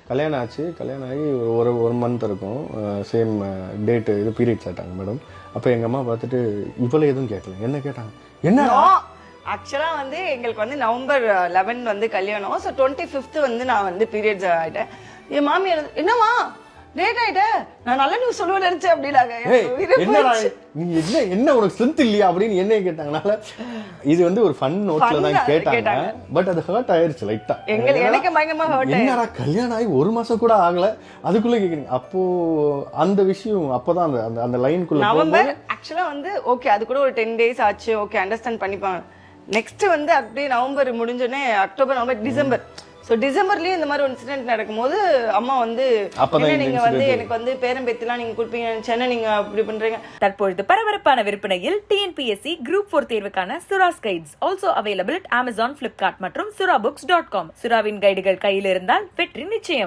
கல்யாணம் ஆச்சு. கல்யாணம் ஆகி ஒரு மந்த் இருக்கும். சேம் டேட்டு இது பீரியட்ஸ் ஆகிட்டாங்க மேடம். அப்போ எங்கள் அம்மா பார்த்துட்டு இவ்வளோ எதுவும் கேட்கல. என்ன கேட்டாங்க, என்ன ஆக்சுவலா வந்து எங்களுக்கு வந்து நவம்பர் 11 வந்து கல்யாணம். ஸோ 25th வந்து நான் வந்து பீரியட்ஸ் ஆயிட்டேன். என் மாமியார் என்னவா டேட் ஆயிட்ட, நான் நல்ல நியூஸ் சொல்லுவேன் நினைச்சேன் அப்படின்னாங்க. நீ என்ன உனக்கு ஸ்ட்ரென்த் இல்லையா அப்படின்னு என்ன கேட்டாங்கனால இது வந்து ஒரு ஃபன் நோட்ல தான் கேட்டாங்க. பட் அது ஹர்ட் ஆயிருச்சு லைட்டா. எனக்கு பயங்கரமா ஹர்ட். என்னடா கல்யாணம் ஆகி 1 மாசம் கூட ஆகல அதுக்குள்ள கேக்குறீங்க. அப்போ அந்த விஷயம் அப்பதான் அந்த அந்த லைனுக்குள்ள நவம்பர் ஆக்சுவலா வந்து ஓகே அது கூட ஒரு 10 days ஆச்சு. ஓகே அண்டர்ஸ்டாண்ட் பண்ணிப்பாங்க. நெக்ஸ்ட் வந்து அப்படியே நவம்பர் முடிஞ்சோடனே அக்டோபர் நவம்பர் டிசம்பர். ஸோ டிசம்பர்லயும் இந்த மாதிரி ஒரு இன்சிடென்ட் நடக்கும்போது அம்மா வந்து நீங்க வந்து எனக்கு வந்து பேரம்பேத்திலாம் நீங்க கொடுப்பீங்க நினைச்சேன்னா நீங்க அப்படி பண்றீங்க. தற்பொழுது பரபரப்பான விற்பனையில் TNPSC Group 4 தேர்வுக்கான Sura's guides also available at Amazon, Flipkart மற்றும் surabooks.com. சுராவின் கைடுகள் கையில் இருந்தால் வெற்றி நிச்சயம்.